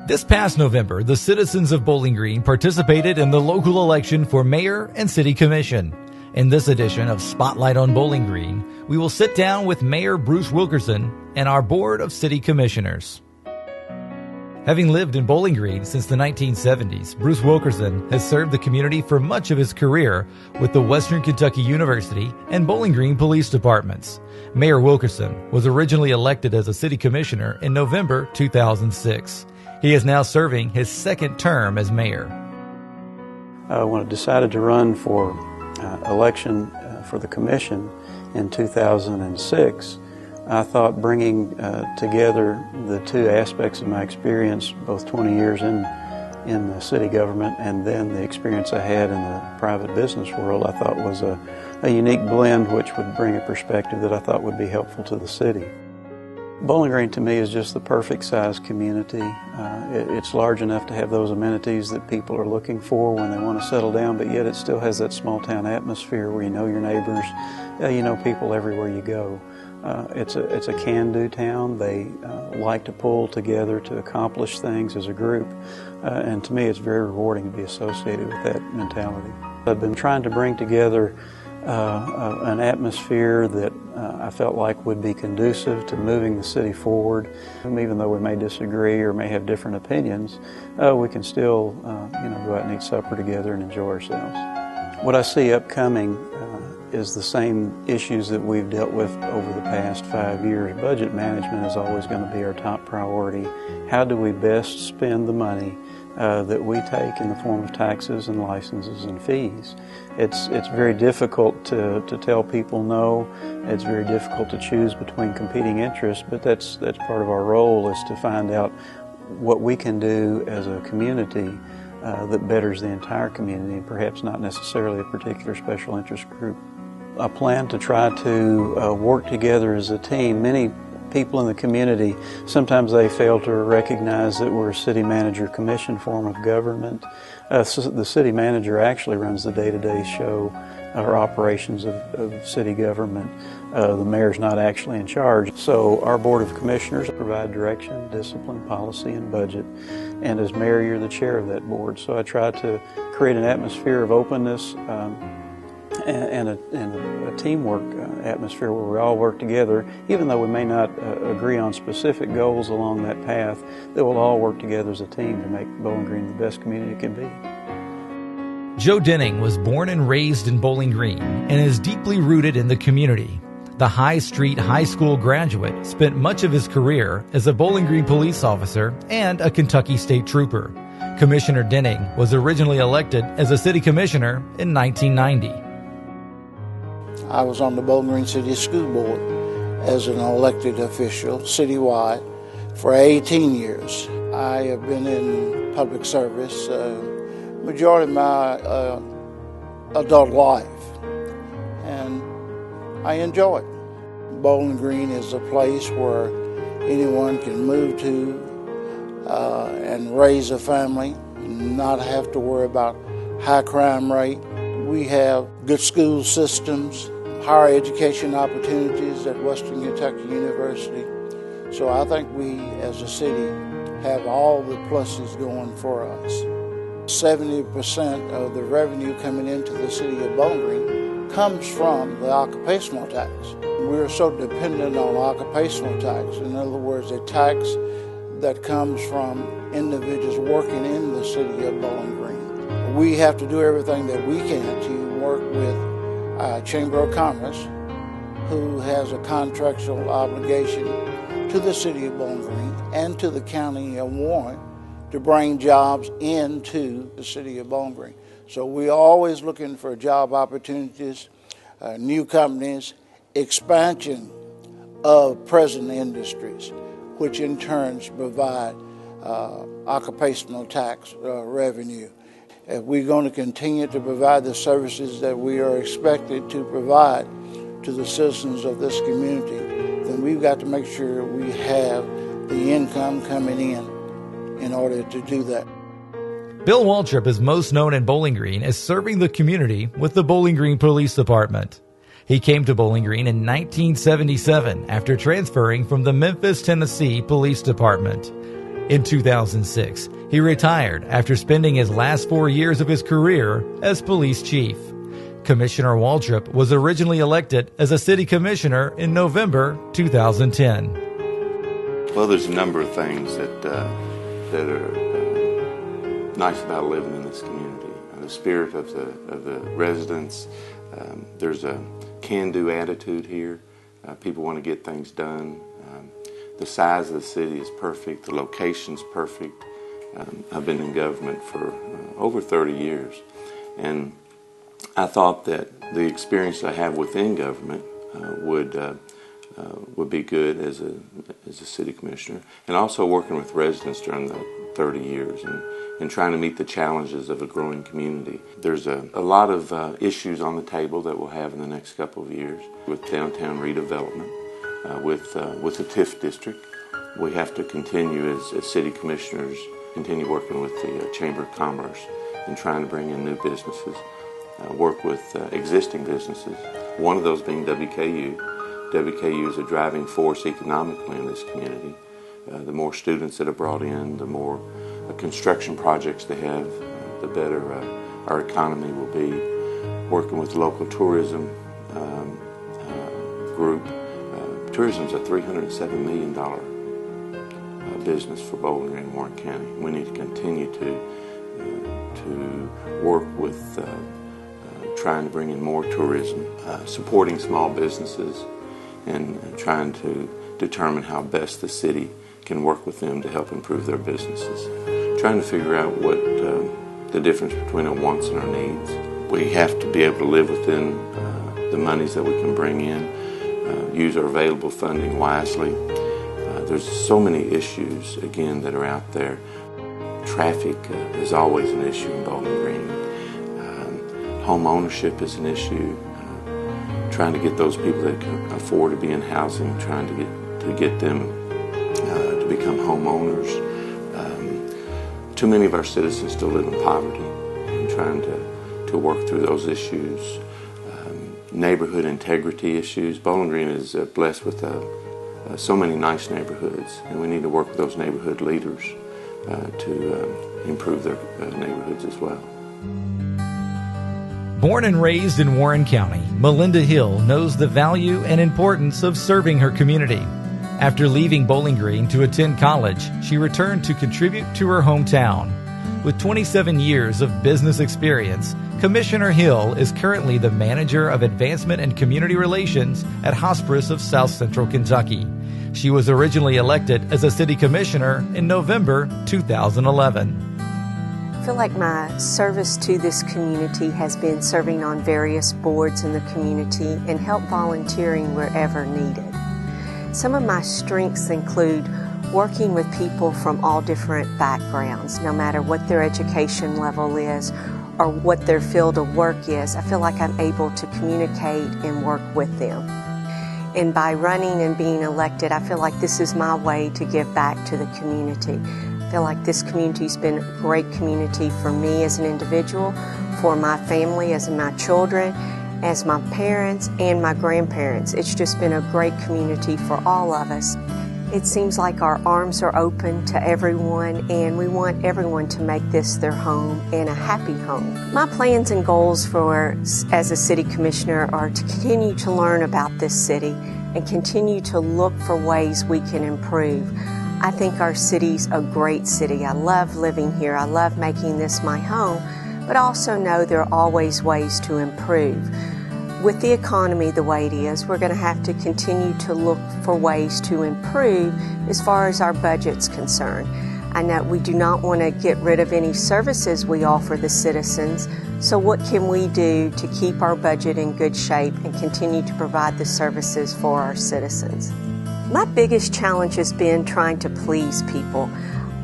This past November, the citizens of Bowling Green participated in the local election for mayor and city commission. In this edition of Spotlight on Bowling Green, we will sit down with Mayor Bruce Wilkerson and our board of city commissioners. Having lived in Bowling Green since the 1970s, Bruce Wilkerson has served the community for much of his career with the Western Kentucky University and Bowling Green Police Departments. Mayor Wilkerson was originally elected as a city commissioner in November 2006. He is now serving his second term as mayor. When I decided to run for election for the commission in 2006, I thought bringing together the two aspects of my experience, both 20 years in the city government and then the experience I had in the private business world, I thought was a unique blend which would bring a perspective that I thought would be helpful to the city. Bowling Green to me is just the perfect size community. It's large enough to have those amenities that people are looking for when they want to settle down, but yet it still has that small town atmosphere where you know your neighbors, you know people everywhere you go. It's a can-do town. They like to pull together to accomplish things as a group, and to me it's very rewarding to be associated with that mentality. I've been trying to bring together an atmosphere that I felt like would be conducive to moving the city forward. And even though we may disagree or may have different opinions, we can still go out and eat supper together and enjoy ourselves. What I see upcoming is the same issues that we've dealt with over the past 5 years. Budget management is always going to be our top priority. How do we best spend the money that we take in the form of taxes and licenses and fees? It's very difficult to tell people no. It's very difficult to choose between competing interests, but that's part of our role, is to find out what we can do as a community that betters the entire community, perhaps not necessarily a particular special interest group. I plan to try to work together as a team. Many people in the community, sometimes they fail to recognize that we're a city manager commission form of government. So the city manager actually runs the day-to-day show or operations of city government. The mayor's not actually in charge. So our board of commissioners provide direction, discipline, policy, and budget. And as mayor, you're the chair of that board. So I try to create an atmosphere of openness and a teamwork atmosphere where we all work together, even though we may not agree on specific goals along that path, that we'll all work together as a team to make Bowling Green the best community it can be. Joe Denning was born and raised in Bowling Green and is deeply rooted in the community. The High Street High School graduate spent much of his career as a Bowling Green police officer and a Kentucky State Trooper. Commissioner Denning was originally elected as a city commissioner in 1990. I was on the Bowling Green City School Board as an elected official citywide for 18 years. I have been in public service majority of my adult life, and I enjoy it. Bowling Green is a place where anyone can move to and raise a family, not have to worry about high crime rate. We have good school systems, higher education opportunities at Western Kentucky University. So I think we as a city have all the pluses going for us. 70% of the revenue coming into the city of Bowling Green comes from the occupational tax. We're so dependent on occupational tax. In other words, a tax that comes from individuals working in the city of Bowling Green. We have to do everything that we can to work with Chamber of Commerce, who has a contractual obligation to the city of Bowling Green and to the county of Warren to bring jobs into the city of Bowling Green. So we're always looking for job opportunities, new companies, expansion of present industries, which in turn provide occupational tax revenue. If we're going to continue to provide the services that we are expected to provide to the citizens of this community, then we've got to make sure we have the income coming in order to do that. Bill Waltrip is most known in Bowling Green as serving the community with the Bowling Green Police Department. He came to Bowling Green in 1977 after transferring from the Memphis, Tennessee Police Department. In 2006, he retired after spending his last 4 years of his career as police chief. Commissioner Waltrip was originally elected as a city commissioner in November 2010. Well, there's a number of things that are nice about living in this community. The spirit of the residents. There's a can-do attitude here. People want to get things done. The size of the city is perfect. The location's perfect. I've been in government for over 30 years, and I thought that the experience I have within government would be good as a city commissioner, and also working with residents during the 30 years and trying to meet the challenges of a growing community. There's a lot of issues on the table that we'll have in the next couple of years with downtown redevelopment, with the TIF district. We have to continue as city commissioners, continue working with the Chamber of Commerce and trying to bring in new businesses, work with existing businesses, one of those being WKU. WKU is a driving force economically in this community. The more students that are brought in, the more construction projects they have, the better our economy will be. Working with local tourism group. Tourism is a $307 million business for Bowling Green and Warren County. We need to continue to work with trying to bring in more tourism, supporting small businesses, and trying to determine how best the city can work with them to help improve their businesses. Trying to figure out what the difference between our wants and our needs. We have to be able to live within the monies that we can bring in, use our available funding wisely. There's so many issues, again, that are out there. Traffic is always an issue in Bowling Green. Home ownership is an issue. Trying to get those people that can afford to be in housing, trying to get them to become homeowners. Too many of our citizens still live in poverty, and trying to work through those issues. Neighborhood integrity issues. Bowling Green is blessed with so many nice neighborhoods, and we need to work with those neighborhood leaders to improve their neighborhoods as well. Born and raised in Warren County, Melinda Hill knows the value and importance of serving her community. After leaving Bowling Green to attend college, she returned to contribute to her hometown. With 27 years of business experience, Commissioner Hill is currently the Manager of Advancement and Community Relations at Hospice of South Central Kentucky. She was originally elected as a city commissioner in November 2011. I feel like my service to this community has been serving on various boards in the community and help volunteering wherever needed. Some of my strengths include working with people from all different backgrounds, no matter what their education level is or what their field of work is. I feel like I'm able to communicate and work with them. And by running and being elected, I feel like this is my way to give back to the community. I feel like this community's been a great community for me as an individual, for my family, as my children, as my parents and my grandparents. It's just been a great community for all of us. It seems like our arms are open to everyone, and we want everyone to make this their home and a happy home. My plans and goals as a city commissioner are to continue to learn about this city and continue to look for ways we can improve. I think our city's a great city. I love living here. I love making this my home, but also know there are always ways to improve. With the economy the way it is, we're going to have to continue to look for ways to improve as far as our budget's concerned. I know we do not want to get rid of any services we offer the citizens, so what can we do to keep our budget in good shape and continue to provide the services for our citizens? My biggest challenge has been trying to please people.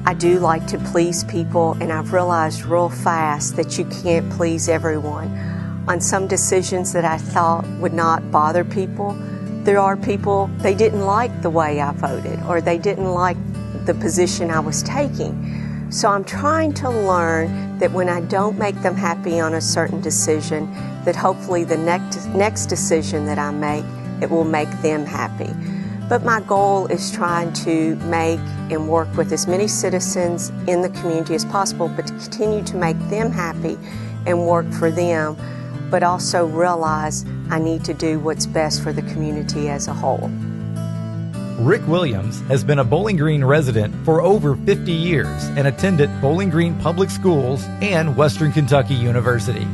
I do like to please people, and I've realized real fast that you can't please everyone. On some decisions that I thought would not bother people, there are people, they didn't like the way I voted, or they didn't like the position I was taking. So I'm trying to learn that when I don't make them happy on a certain decision, that hopefully the next decision that I make, it will make them happy. But my goal is trying to make and work with as many citizens in the community as possible, but to continue to make them happy and work for them, but also realize I need to do what's best for the community as a whole. Rick Williams has been a Bowling Green resident for over 50 years and attended Bowling Green Public Schools and Western Kentucky University.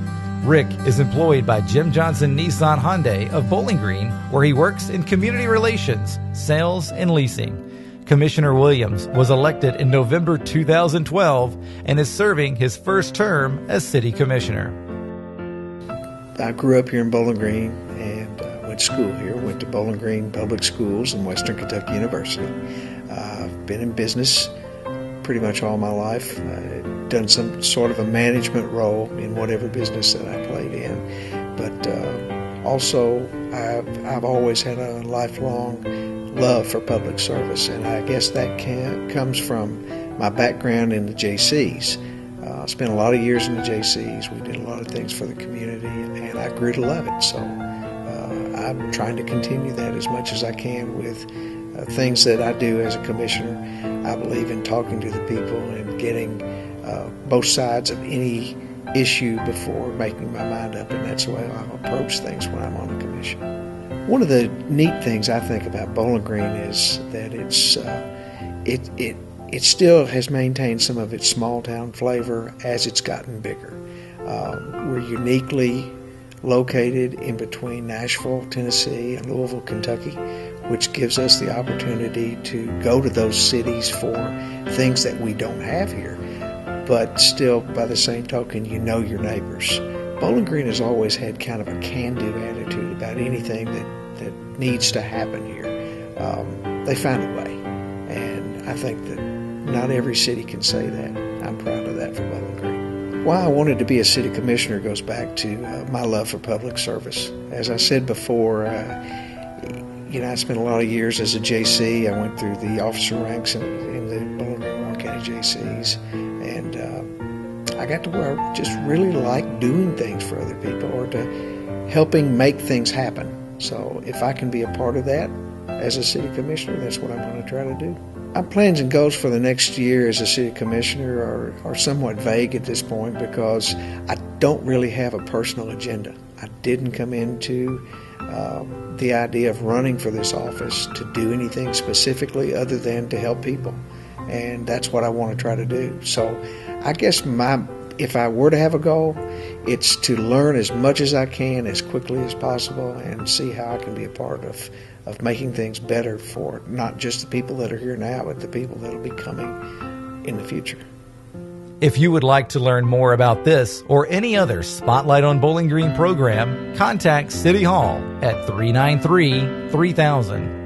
Rick is employed by Jim Johnson Nissan Hyundai of Bowling Green, where he works in community relations, sales, and leasing. Commissioner Williams was elected in November 2012 and is serving his first term as City Commissioner. I grew up here in Bowling Green and went to school here, went to Bowling Green Public Schools and Western Kentucky University. I've been in business pretty much all my life. I've done some sort of a management role in whatever business that I played in. But also, I've always had a lifelong love for public service, and I guess that comes from my background in the JCs. I spent a lot of years in the JCs. We did a lot of things for the community, and I grew to love it. So I'm trying to continue that as much as I can with things that I do as a commissioner. I believe in talking to the people and getting both sides of any issue before making my mind up, and that's the way I approach things when I'm on the commission. One of the neat things I think about Bowling Green is that it still has maintained some of its small town flavor as it's gotten bigger. We're uniquely located in between Nashville, Tennessee, and Louisville, Kentucky, which gives us the opportunity to go to those cities for things that we don't have here. But still, by the same token, you know your neighbors. Bowling Green has always had kind of a can-do attitude about anything that needs to happen here. They find a way, and I think that not every city can say that. I'm proud of that for Bowling Green. Why I wanted to be a city commissioner goes back to my love for public service. As I said before, I spent a lot of years as a JC. I went through the officer ranks in the Bowling Green Warren County JCs, and I got to where I just really like doing things for other people or to helping make things happen. So if I can be a part of that as a city commissioner, that's what I'm going to try to do. My plans and goals for the next year as a city commissioner are somewhat vague at this point because I don't really have a personal agenda. I didn't come into the idea of running for this office to do anything specifically other than to help people, and that's what I want to try to do. So I guess if I were to have a goal, it's to learn as much as I can as quickly as possible and see how I can be a part of making things better for not just the people that are here now, but the people that will be coming in the future. If you would like to learn more about this or any other Spotlight on Bowling Green program, contact City Hall at 393-3000